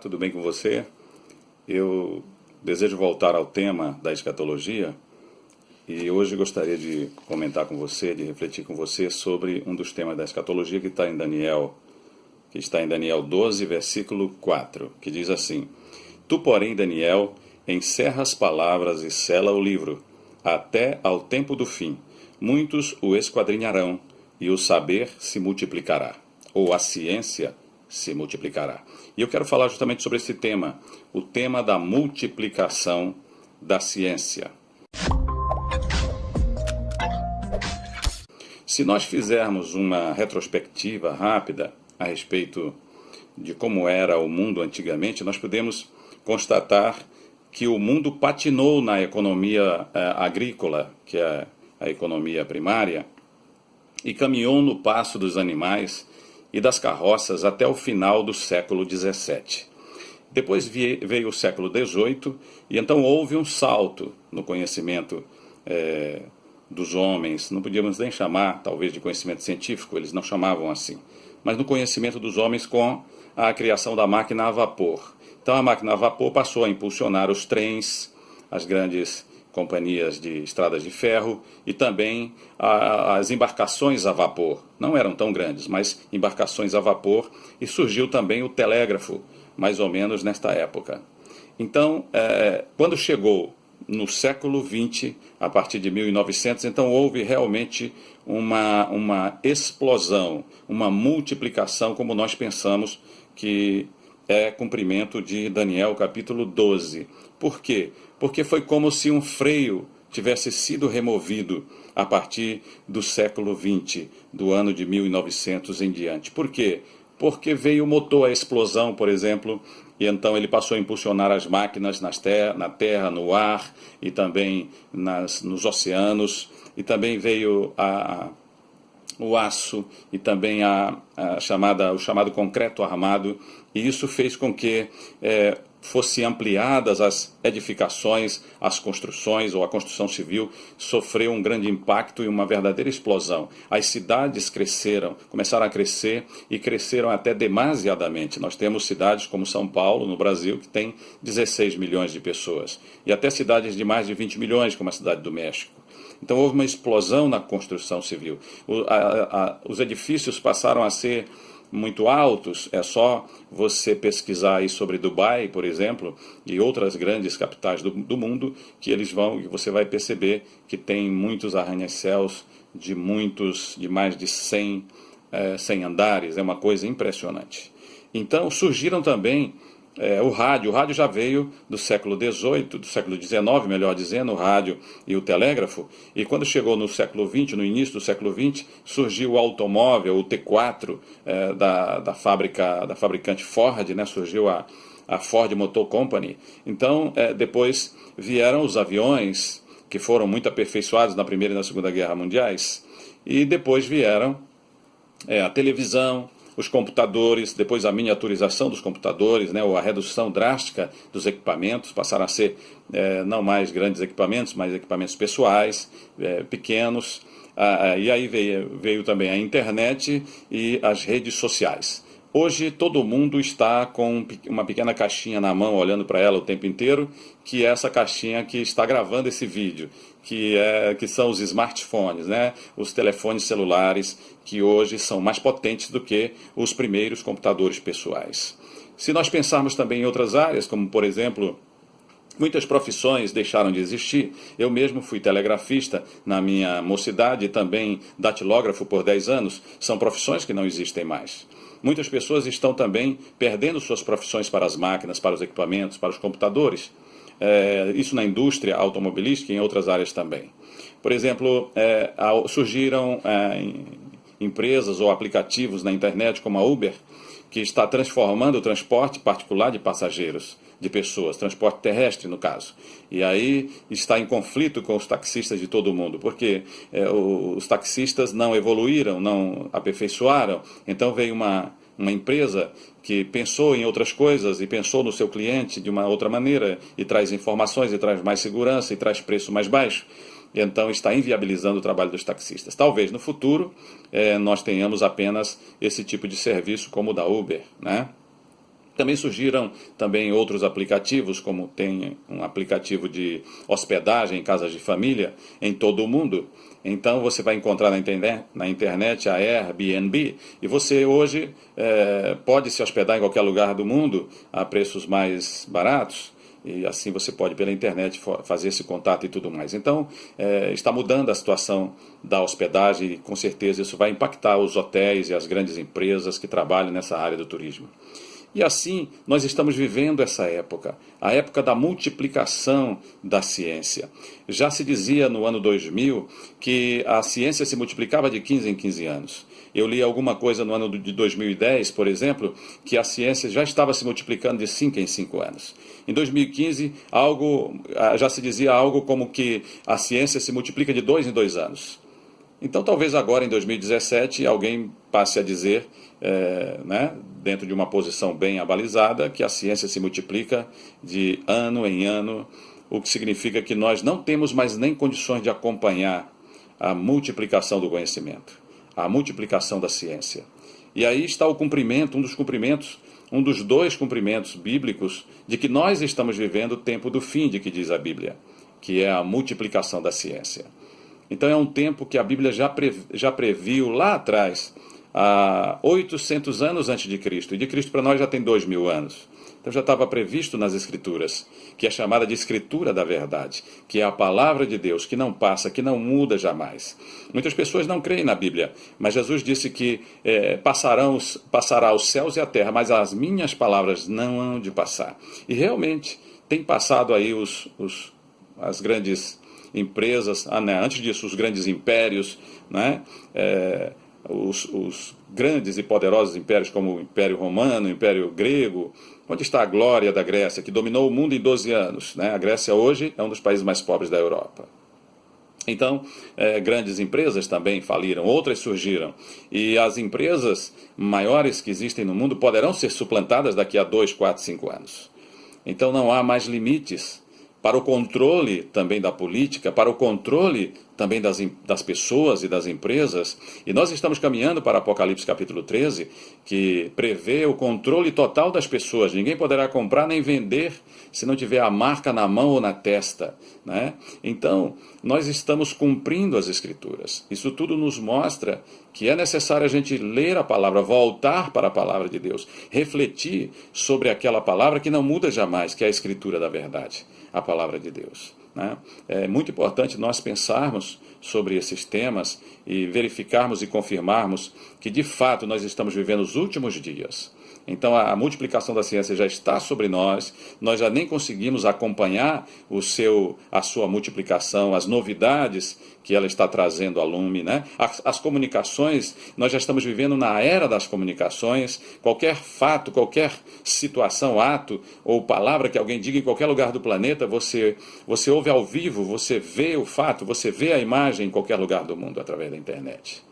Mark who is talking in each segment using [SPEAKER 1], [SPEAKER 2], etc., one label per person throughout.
[SPEAKER 1] Tudo bem com você? Eu desejo voltar ao tema da escatologia e hoje gostaria de comentar com você, de refletir com você sobre um dos temas da escatologia que está em Daniel 12, versículo 4, que diz assim: Tu, porém, Daniel, encerra as palavras e sela o livro, até ao tempo do fim. Muitos o esquadrinharão, e o saber se multiplicará, ou a ciência se multiplicará. E eu quero falar justamente sobre esse tema, o tema da multiplicação da ciência. Se nós fizermos uma retrospectiva rápida a respeito de como era o mundo antigamente, nós podemos constatar que o mundo patinou na economia agrícola, que é a economia primária, e caminhou no passo dos animais e das carroças até o final do século XVII. Depois veio o século XVIII e então houve um salto no conhecimento dos homens. Não podíamos nem chamar, talvez, de conhecimento científico, eles não chamavam assim, mas no conhecimento dos homens com a criação da máquina a vapor. Então a máquina a vapor passou a impulsionar os trens, as grandes companhias de estradas de ferro e também as embarcações a vapor. Não eram tão grandes, mas embarcações a vapor, e surgiu também o telégrafo, mais ou menos nesta época. Então, quando chegou no século XX, a partir de 1900, então houve realmente uma explosão, uma multiplicação, como nós pensamos que é cumprimento de Daniel capítulo 12. Por quê? Porque foi como se um freio tivesse sido removido a partir do século XX, do ano de 1900 em diante. Por quê? Porque veio o motor, a explosão, por exemplo, e então ele passou a impulsionar as máquinas na terra, no ar e também nos oceanos, e também veio o aço e também o chamado concreto armado, e isso fez com que fossem ampliadas as edificações, as construções, ou a construção civil sofreu um grande impacto e uma verdadeira explosão. As cidades cresceram, começaram a crescer e cresceram até demasiadamente. Nós temos cidades como São Paulo, no Brasil, que tem 16 milhões de pessoas, e até cidades de mais de 20 milhões, como a cidade do México. Então houve uma explosão na construção civil. Os edifícios passaram a ser muito altos. É só você pesquisar aí sobre Dubai, por exemplo, e outras grandes capitais do mundo, que você vai perceber que tem muitos arranha-céus de mais de 100 andares. É uma coisa impressionante. Então surgiram também o rádio. O rádio já veio do século XVIII, do século XIX, melhor dizendo, o rádio e o telégrafo. E quando chegou no século XX, no início do século XX, surgiu o automóvel, o T4, da fabricante Ford, né? Surgiu a Ford Motor Company. Então, depois vieram os aviões, que foram muito aperfeiçoados na Primeira e na Segunda Guerra Mundiais. E depois vieram a televisão, os computadores, depois a miniaturização dos computadores, né, ou a redução drástica dos equipamentos, passaram a ser não mais grandes equipamentos, mas equipamentos pessoais, pequenos. E aí veio também a internet e as redes sociais. Hoje todo mundo está com uma pequena caixinha na mão, olhando para ela o tempo inteiro, que é essa caixinha que está gravando esse vídeo, que são os smartphones, né? Os telefones celulares, que hoje são mais potentes do que os primeiros computadores pessoais. Se nós pensarmos também em outras áreas, como por exemplo, muitas profissões deixaram de existir. Eu mesmo fui telegrafista na minha mocidade e também datilógrafo por 10 anos. São profissões que não existem mais. Muitas pessoas estão também perdendo suas profissões para as máquinas, para os equipamentos, para os computadores. Isso na indústria automobilística e em outras áreas também. Por exemplo, surgiram empresas ou aplicativos na internet como a Uber, que está transformando o transporte particular de passageiros, de pessoas, transporte terrestre no caso. E aí está em conflito com os taxistas de todo o mundo, porque os taxistas não evoluíram, não aperfeiçoaram. Então veio uma empresa que pensou em outras coisas e pensou no seu cliente de uma outra maneira e traz informações e traz mais segurança e traz preço mais baixo. Então está inviabilizando o trabalho dos taxistas. Talvez no futuro nós tenhamos apenas esse tipo de serviço como o da Uber, né? Também surgiram outros aplicativos, como tem um aplicativo de hospedagem em casas de família em todo o mundo. Então você vai encontrar na internet a Airbnb e você hoje pode se hospedar em qualquer lugar do mundo a preços mais baratos. E assim você pode pela internet fazer esse contato e tudo mais. Então está mudando a situação da hospedagem e com certeza isso vai impactar os hotéis e as grandes empresas que trabalham nessa área do turismo. E assim, nós estamos vivendo essa época, a época da multiplicação da ciência. Já se dizia no ano 2000 que a ciência se multiplicava de 15 em 15 anos. Eu li alguma coisa no ano de 2010, por exemplo, que a ciência já estava se multiplicando de 5 em 5 anos. Em 2015, já se dizia algo como que a ciência se multiplica de 2 em 2 anos. Então, talvez agora, em 2017, alguém passe a dizer, dentro de uma posição bem abalizada, que a ciência se multiplica de ano em ano, o que significa que nós não temos mais nem condições de acompanhar a multiplicação do conhecimento, a multiplicação da ciência. E aí está o cumprimento, um dos dois cumprimentos bíblicos de que nós estamos vivendo o tempo do fim, de que diz a Bíblia, que é a multiplicação da ciência. Então é um tempo que a Bíblia já previu lá atrás, há 800 anos antes de Cristo. E de Cristo para nós já tem 2000 anos. Então já estava previsto nas Escrituras, que é chamada de Escritura da Verdade, que é a palavra de Deus, que não passa, que não muda jamais. Muitas pessoas não creem na Bíblia, mas Jesus disse que passará os céus e a terra, mas as minhas palavras não hão de passar. E realmente tem passado aí as grandes empresas, antes disso os grandes impérios, os grandes e poderosos impérios como o Império Romano, o Império Grego. Onde está a glória da Grécia, que dominou o mundo em 12 anos? A Grécia hoje é um dos países mais pobres da Europa. Então, grandes empresas também faliram, outras surgiram. E as empresas maiores que existem no mundo poderão ser suplantadas daqui a 2, 4, 5 anos. Então não há mais limites para o controle também da política, para o controle também das pessoas e das empresas. E nós estamos caminhando para Apocalipse capítulo 13, que prevê o controle total das pessoas. Ninguém poderá comprar nem vender se não tiver a marca na mão ou na testa. Então, nós estamos cumprindo as Escrituras. Isso tudo nos mostra que é necessário a gente ler a palavra, voltar para a palavra de Deus, refletir sobre aquela palavra que não muda jamais, que é a Escritura da verdade, a palavra de Deus. É muito importante nós pensarmos sobre esses temas e verificarmos e confirmarmos que de fato nós estamos vivendo os últimos dias. Então a multiplicação da ciência já está sobre nós já nem conseguimos acompanhar a sua multiplicação, as novidades que ela está trazendo a lume. As comunicações, nós já estamos vivendo na era das comunicações. Qualquer fato, qualquer situação, ato ou palavra que alguém diga em qualquer lugar do planeta, você ouve ao vivo, você vê o fato, você vê a imagem em qualquer lugar do mundo através da internet.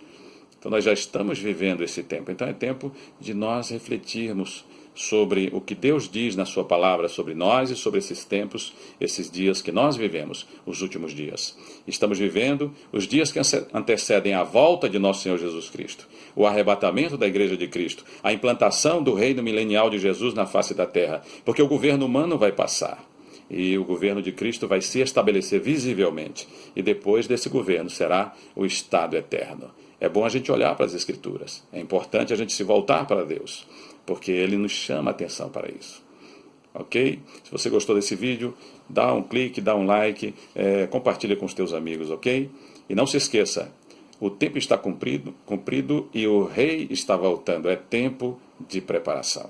[SPEAKER 1] Então nós já estamos vivendo esse tempo. Então é tempo de nós refletirmos sobre o que Deus diz na sua palavra sobre nós e sobre esses tempos, esses dias que nós vivemos, os últimos dias. Estamos vivendo os dias que antecedem a volta de nosso Senhor Jesus Cristo, o arrebatamento da Igreja de Cristo, a implantação do reino milenial de Jesus na face da terra, porque o governo humano vai passar. E o governo de Cristo vai se estabelecer visivelmente. E depois desse governo será o estado eterno. É bom a gente olhar para as Escrituras. É importante a gente se voltar para Deus, porque Ele nos chama a atenção para isso. Ok? Se você gostou desse vídeo, dá um clique, dá um like, compartilha com os teus amigos, ok? E não se esqueça, o tempo está cumprido e o rei está voltando. É tempo de preparação.